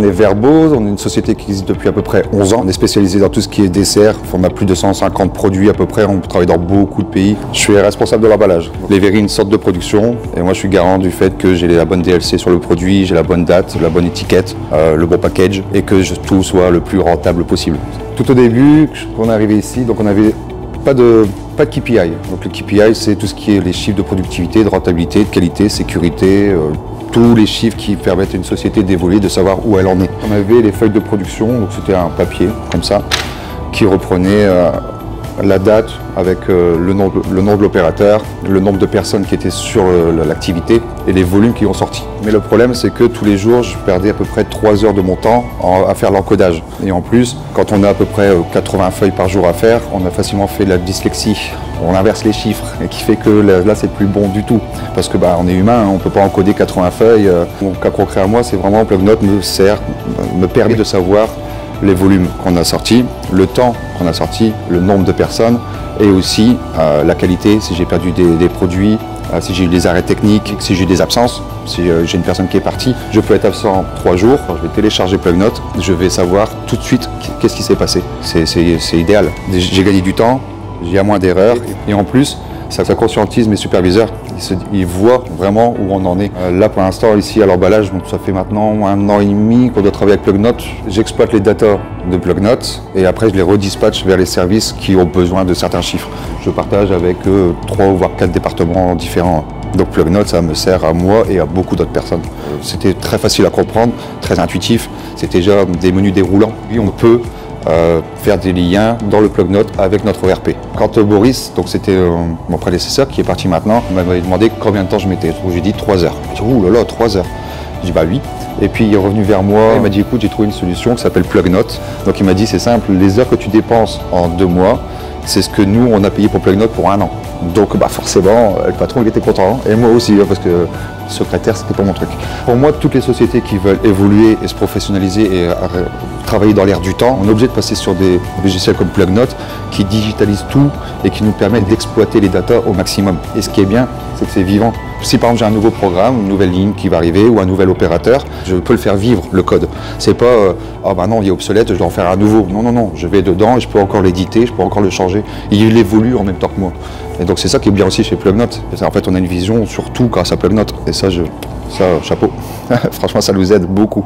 est Verbo, on est une société qui existe depuis à peu près 11 ans. On est spécialisé dans tout ce qui est dessert. On a plus de 150 produits à peu près, on travaille dans beaucoup de pays. Je suis responsable de l'emballage. Les verries, une sorte de production, et moi je suis garant du fait que j'ai la bonne DLC sur le produit, j'ai la bonne date, la bonne étiquette, le bon package, et que tout soit le plus rentable possible. Tout au début, quand on est arrivé ici, donc on n'avait pas de KPI. Donc le KPI, c'est tout ce qui est les chiffres de productivité, de rentabilité, de qualité, sécurité, tous les chiffres qui permettent à une société d'évoluer, de savoir où elle en est. On avait les feuilles de production, donc c'était un papier comme ça, qui reprenait la date avec le nom de l'opérateur, le nombre de personnes qui étaient sur l'activité et les volumes qui ont sorti. Mais le problème, c'est que tous les jours, je perdais à peu près 3 heures de mon temps à faire l'encodage. Et en plus, quand on a à peu près 80 feuilles par jour à faire, on a facilement fait de la dyslexie. On inverse les chiffres et qui fait que là, c'est plus bon du tout. Parce que on est humain, on ne peut pas encoder 80 feuilles. Mon cas concret à moi, c'est vraiment Plugnote me permet de savoir les volumes qu'on a sortis, le temps qu'on a sorti, le nombre de personnes et aussi la qualité, si j'ai perdu des produits, si j'ai eu des arrêts techniques, si j'ai eu des absences, si j'ai une personne qui est partie, je peux être absent 3 jours, je vais télécharger Plugnote, je vais savoir tout de suite qu'est-ce qui s'est passé. C'est idéal. J'ai gagné du temps, j'ai moins d'erreurs et en plus, ça conscientise mes superviseurs. Ils voient vraiment où on en est. Là, pour l'instant, ici à l'emballage, donc ça fait maintenant 1 an et demi qu'on doit travailler avec Plugnote. J'exploite les datas de Plugnote et après, je les redispatche vers les services qui ont besoin de certains chiffres. Je partage avec 3 voire 4 départements différents. Donc Plugnote, ça me sert à moi et à beaucoup d'autres personnes. C'était très facile à comprendre, très intuitif. C'était déjà des menus déroulants. Puis on peut faire des liens dans le Plugnote avec notre ERP. Quand Boris, donc c'était mon prédécesseur qui est parti maintenant, m'avait demandé combien de temps je mettais. J'ai dit 3 heures. J'ai dit, ouh là là, 3 heures. J'ai dit bah oui. Et puis il est revenu vers moi, il m'a dit écoute, j'ai trouvé une solution qui s'appelle Plugnote. Donc il m'a dit c'est simple, les heures que tu dépenses en 2 mois, c'est ce que nous on a payé pour Plugnote pour 1 an. Donc forcément, le patron il était content, et moi aussi, parce que secrétaire c'était pas mon truc. Pour moi, toutes les sociétés qui veulent évoluer et se professionnaliser et travailler dans l'air du temps, on est obligé de passer sur des logiciels comme Plugnote qui digitalisent tout et qui nous permettent d'exploiter les datas au maximum. Et ce qui est bien, c'est que c'est vivant. Si par exemple j'ai un nouveau programme, une nouvelle ligne qui va arriver ou un nouvel opérateur, je peux le faire vivre, le code. C'est pas ah bah non, il est obsolète, je dois en faire un nouveau. Non, non, non, je vais dedans et je peux encore l'éditer, je peux encore le changer. Il évolue en même temps que moi. Et donc c'est ça qui est bien aussi chez Plugnote. En fait, on a une vision sur tout grâce à Plugnote. Et ça, chapeau. Franchement, ça nous aide beaucoup.